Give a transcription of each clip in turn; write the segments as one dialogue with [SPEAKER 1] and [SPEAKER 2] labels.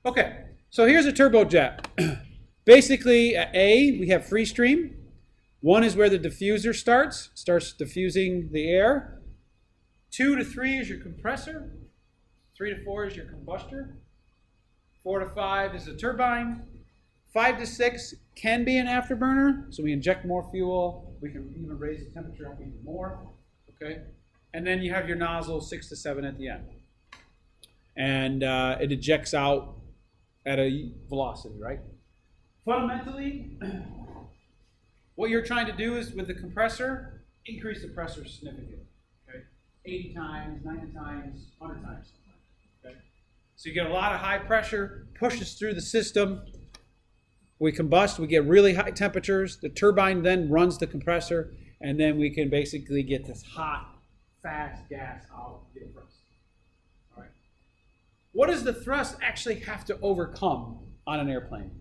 [SPEAKER 1] Okay, so here's a turbojet. Basically, at A, we have free stream. 1 is where the diffuser starts diffusing the air. 2 to 3 is your compressor. 3 to 4 is your combustor. 4 to 5 is the turbine. 5 to 6 can be an afterburner, so we inject more fuel. We can even raise the temperature up even more. Okay, and then you have your nozzle 6 to 7 at the end, and it ejects out at a velocity, right? Fundamentally, what you're trying to do is with the compressor, increase the pressure significantly. Okay, 80 times, 90 times, 100 times. Okay, so you get a lot of high pressure, pushes through the system. We combust, we get really high temperatures. The turbine then runs the compressor, and then we can basically get this hot, fast gas out of the thrust. All right. What does the thrust actually have to overcome on an airplane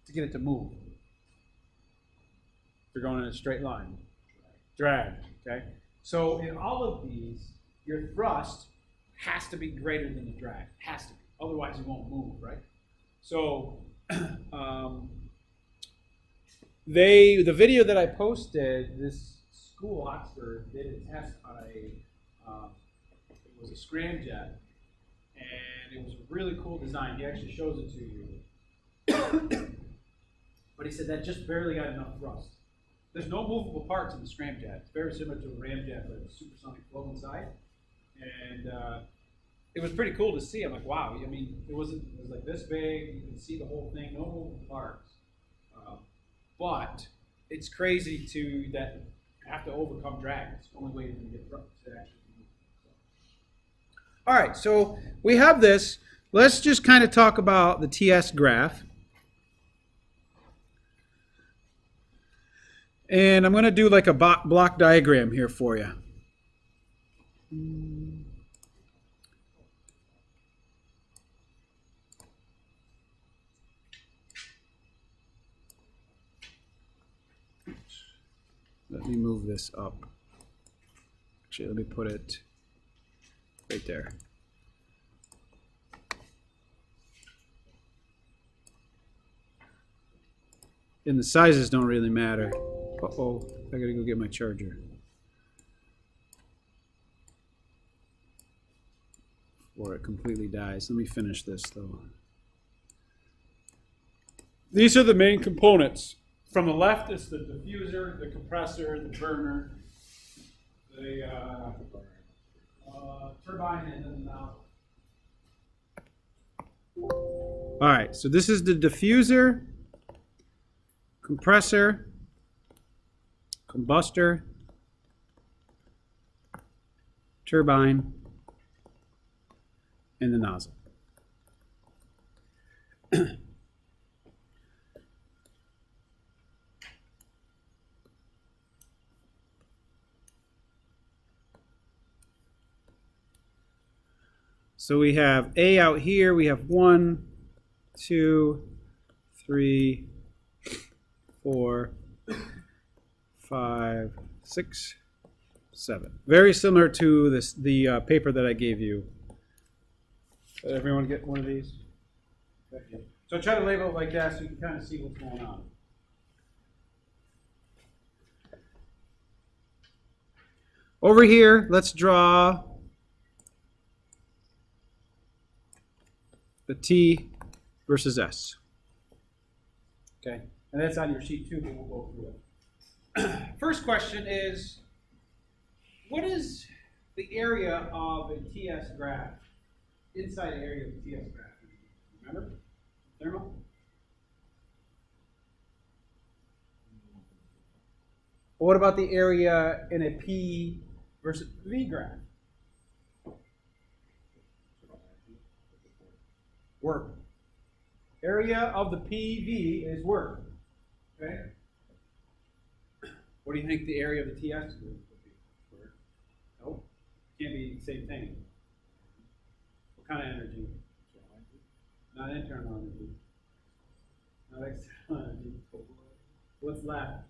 [SPEAKER 1] to get it to move? If you're going in a straight line. Drag. Okay. So in all of these, your thrust has to be greater than the drag. Has to be. Otherwise, you won't move, right? So the video that I posted, this school, Oxford, did a test on it was a scramjet, and it was a really cool design. He actually shows it to you. But he said that just barely got enough thrust. There's no movable parts in the scramjet. It's very similar to a ramjet, but it's supersonic flow inside. And it was pretty cool to see. I'm like, wow. I mean, it was like this big. You can see the whole thing, no movable parts. But it's crazy that you have to overcome drag. It's the only way you can get thrust to actually move. All right, so we have this. Let's just kind of talk about the TS graph. And I'm going to do like a block diagram here for you. Let me move this up. Actually, let me put it right there. And the sizes don't really matter. Uh-oh, I gotta go get my charger. Before it completely dies. Let me finish this though. These are the main components. From the left is the diffuser, the compressor, the burner, the turbine, and then the nozzle. All right, so this is the diffuser, compressor, combustor, turbine, and the nozzle. So we have A out here. We have 1, 2, 3, 4, 5, 6, 7. Very similar to the paper that I gave you. Did everyone get one of these? Okay. So try to label it like that so you can kind of see what's going on. Over here, let's draw the T versus S. Okay, and that's on your sheet too, but we'll go through it. First question is, what is the area of a TS graph? Inside area of a TS graph. Remember? Thermal? What about the area in a P versus V graph? Work. Area of the PV is work. Okay? What do you think the area of the TS would be? Work. Nope. Can't be the same thing. What kind of energy? Not internal energy. Not external energy. What's left?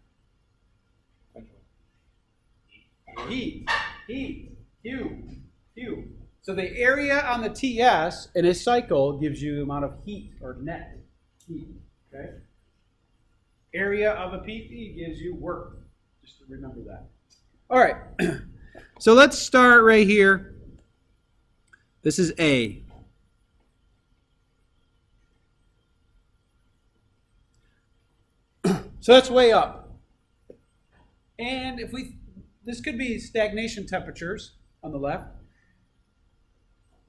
[SPEAKER 1] Heat. Heat. Q. So the area on the TS in a cycle gives you the amount of heat or net heat. Okay? Area of a PP gives you work. Just to remember that. All right. So let's start right here. This is A. So that's way up. And if this could be stagnation temperatures on the left.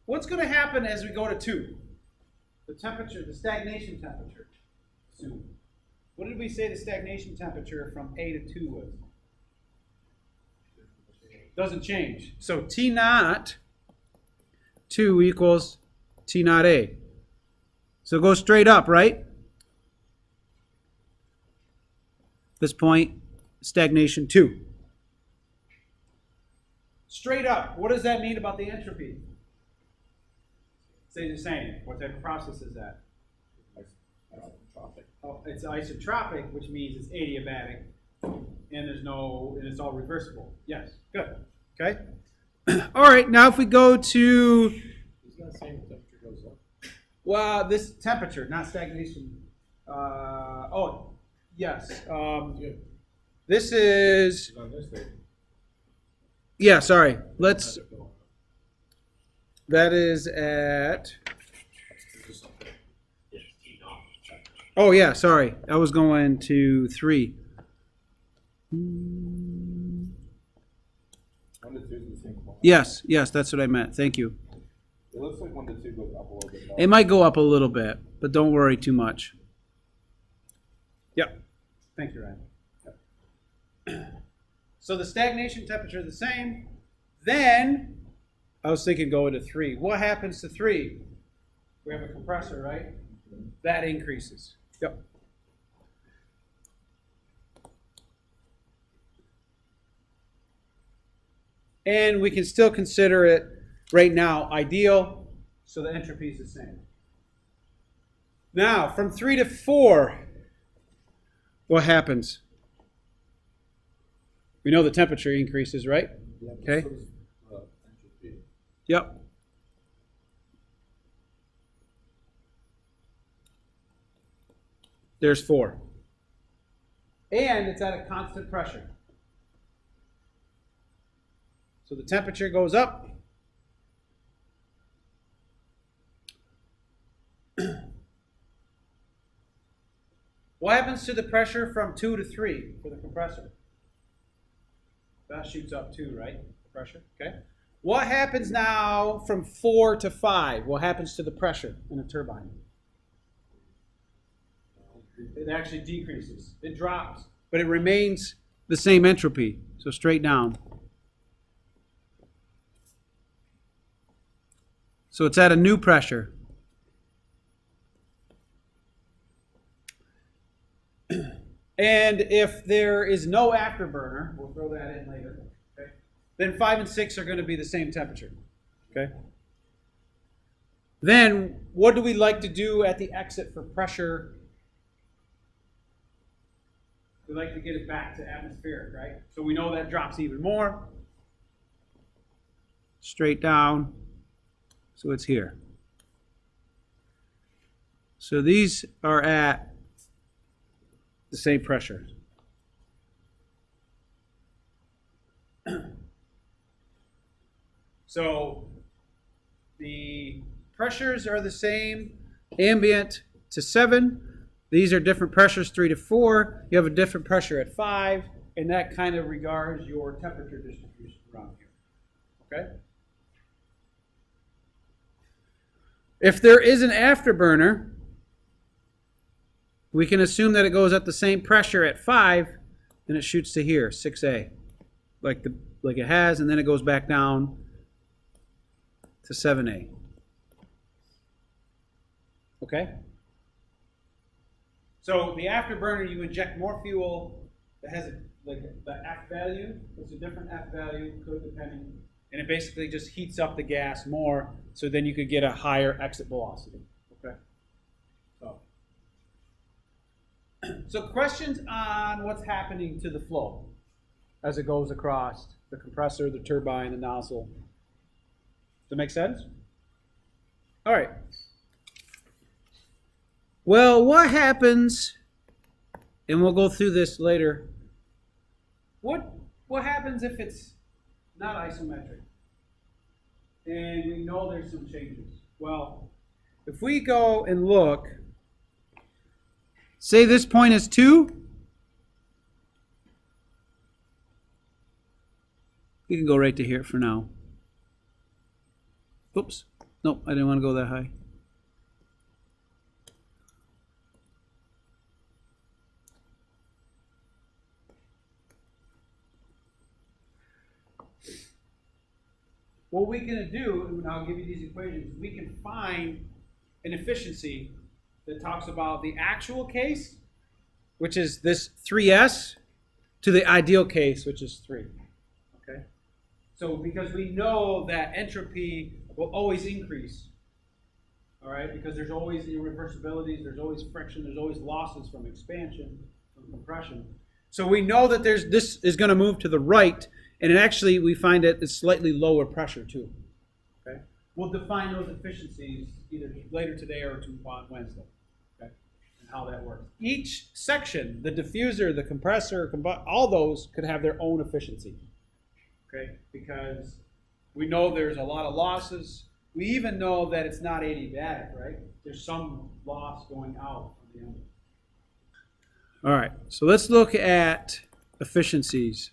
[SPEAKER 1] What's going to happen as we go to 2? The temperature, the stagnation temperature. Soon. What did we say the stagnation temperature from A to 2 was? Doesn't change. So T naught 2 equals T naught A. So go straight up, right? This point, stagnation 2. Straight up, what does that mean about the entropy? Stay the same. What type of process is that? Isotropic. Oh, it's isotropic, which means it's adiabatic, and it's all reversible. Yes, good. Okay. All right. Now, if we go to,
[SPEAKER 2] Is that saying the temperature goes up?
[SPEAKER 1] well, this temperature, not stagnation. Yes. This is.
[SPEAKER 2] On this thing.
[SPEAKER 1] Yeah. Sorry. Let's. That is at. Oh yeah, sorry. I was going to 3.
[SPEAKER 2] 1 to 2 is the same quantity.
[SPEAKER 1] Yes, that's what I meant. Thank you.
[SPEAKER 2] It looks like 1 to 2 goes up a little bit more.
[SPEAKER 1] It might go up a little bit, but don't worry too much. Yep. Thank you, Ryan. Yep. So the stagnation temperature is the same. Then I was thinking going to 3. What happens to 3? We have a compressor, right? That increases. Yep. And we can still consider it right now ideal, so the entropy is the same. Now, from 3 to 4, what happens? We know the temperature increases, right?
[SPEAKER 2] Yeah,
[SPEAKER 1] Okay.
[SPEAKER 2] so is, entropy.
[SPEAKER 1] Yep. There's 4. And it's at a constant pressure. So the temperature goes up. What happens to the pressure from 2 to 3 for the compressor? That shoots up too, right? Pressure, okay. What happens now from 4 to 5? What happens to the pressure in a turbine? It actually decreases. It drops, but it remains the same entropy. So straight down. So it's at a new pressure. And if there is no afterburner, we'll throw that in later, okay, then 5 and 6 are going to be the same temperature. Okay? Then what do we like to do at the exit for pressure? We like to get it back to atmospheric, right? So we know that drops even more. Straight down. So it's here. So these are at the same pressure. So the pressures are the same, ambient to 7. These are different pressures, 3 to 4. You have a different pressure at 5, and that kind of regards your temperature distribution around here. Okay? If there is an afterburner, we can assume that it goes at the same pressure at 5, and it shoots to here, 6A, like it has, and then it goes back down to 7A. Okay? So the afterburner, you inject more fuel that has the F value. It's a different F value, depending, and it basically just heats up the gas more, so then you could get a higher exit velocity. Okay. So questions on what's happening to the flow as it goes across the compressor, the turbine, the nozzle, that make sense? All right. Well, what happens, and we'll go through this later, what happens if it's not isometric? And we know there's some changes. Well, if we go and look, say this point is 2. You can go right to here for now. Oops. Nope, I didn't want to go that high. What we can do, and I'll give you these equations, we can find an efficiency that talks about the actual case, which is this 3s, to the ideal case, which is 3. Okay? So because we know that entropy will always increase, all right, because there's always irreversibilities, there's always friction, there's always losses from expansion, from compression. So we know that this is going to move to the right, and actually we find that it's slightly lower pressure too. Okay, we'll define those efficiencies either later today or on Wednesday. Okay, and how that works. Each section, the diffuser, the compressor, all those could have their own efficiency. Okay, because we know there's a lot of losses. We even know that it's not adiabatic, right? There's some loss going out of the end. All right, so let's look at efficiencies.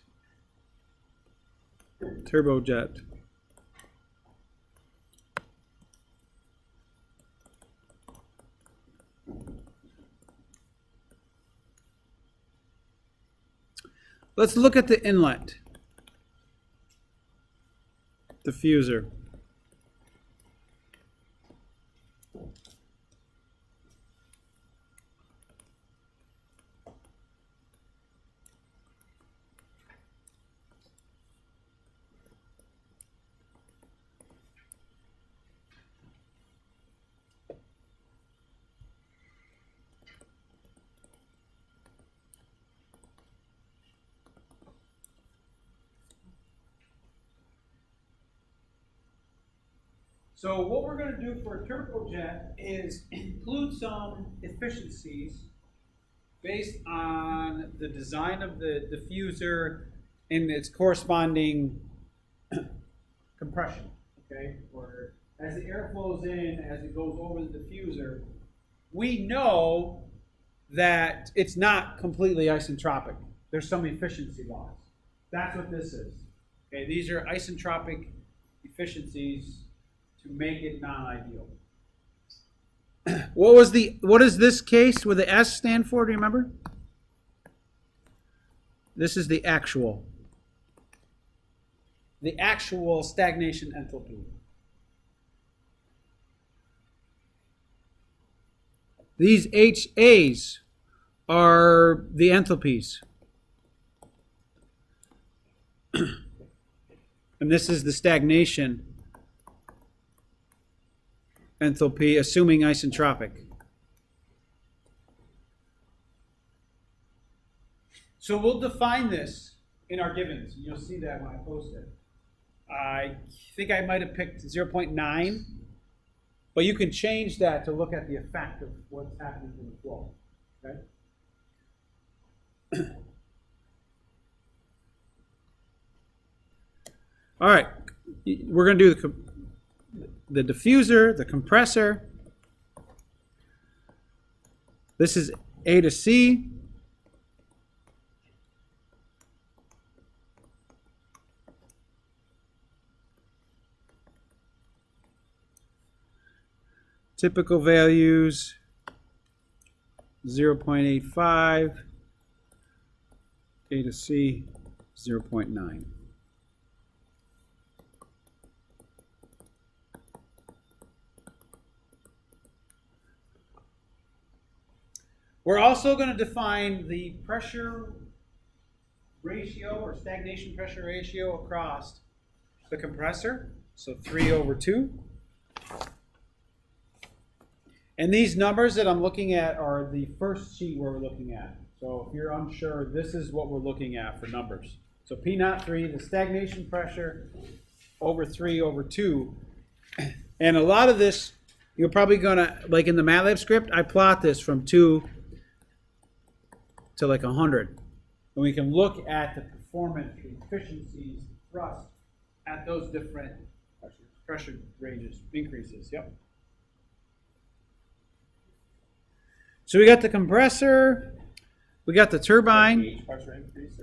[SPEAKER 1] Turbojet. Let's look at the inlet diffuser. So what we're going to do for a turbojet is include some efficiencies based on the design of the diffuser and its corresponding compression. Okay, or as the air flows in, as it goes over the diffuser, we know that it's not completely isentropic. There's some efficiency loss. That's what this is. Okay, these are isentropic efficiencies to make it non-ideal. What is this case with the S stand for? Do you remember? This is the actual stagnation enthalpy. These HAs are the enthalpies. And this is the stagnation enthalpy, assuming isentropic. So we'll define this in our givens. You'll see that when I post it. I think I might have picked 0.9, but you can change that to look at the effect of what's happening to the flow. Okay? All right, we're going to do the diffuser, the compressor. This is A to C. Typical values 0.85, A to C 0.9. We're also going to define the pressure ratio or stagnation pressure ratio across the compressor, so 3/2. And these numbers that I'm looking at are the first sheet where we're looking at. So if you're unsure, this is what we're looking at for numbers. So P0.3, the stagnation pressure over 3/2. And a lot of this, you're probably gonna, like in the MATLAB script, I plot this from 2 to like 100. And we can look at the performance, the efficiencies, thrust at those different pressure ranges, increases, yep. So we got the compressor, we got the turbine.
[SPEAKER 2] Gauge pressure increase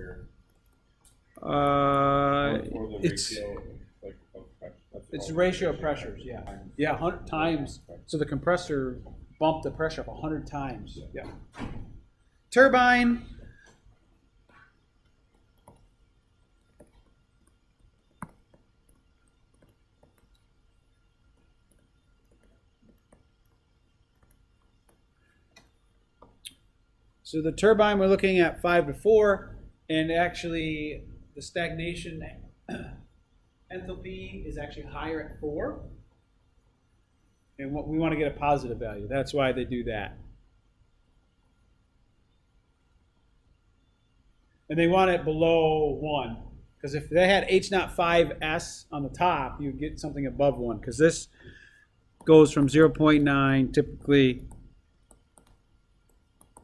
[SPEAKER 2] or the
[SPEAKER 1] It's
[SPEAKER 2] ratio, like, of pressure?
[SPEAKER 1] it's a ratio of pressures, yeah. Yeah, 100 times. So the compressor bumped the pressure up 100 times. Yeah. Turbine. So the turbine, we're looking at 5 to 4, and actually the stagnation enthalpy is actually higher at 4. And what we want to get a positive value. That's why they do that. And they want it below 1. Because if they had H05S on the top, you'd get something above 1. Because this goes from 0.9 typically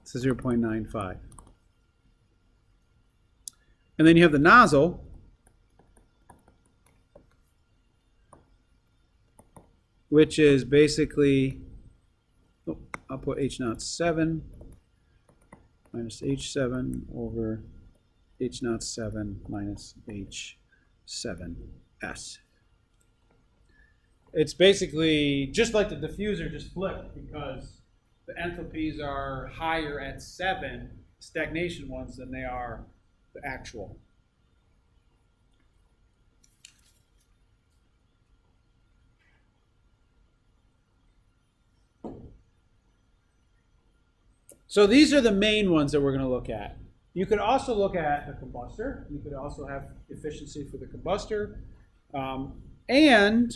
[SPEAKER 1] to 0.95. And then you have the nozzle, which is basically, I'll put H07 minus H7 over H07 minus H7S. It's basically just like the diffuser, just flipped, because the enthalpies are higher at 7, stagnation ones, than they are the actual. So these are the main ones that we're going to look at. You could also look at the combustor. You could also have efficiency for the combustor. And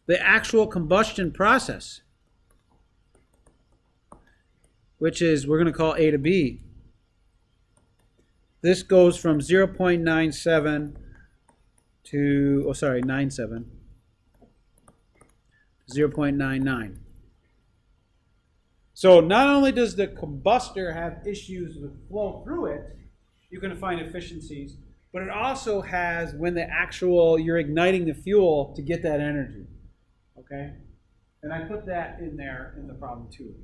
[SPEAKER 1] the actual combustion process, which is, we're going to call A to B. This goes from 0.97 to, 97 to 0.99. So not only does the combustor have issues with flow through it, you're going to find efficiencies, but it also has when you're igniting the fuel to get that energy. Okay? And I put that in there in the problem too.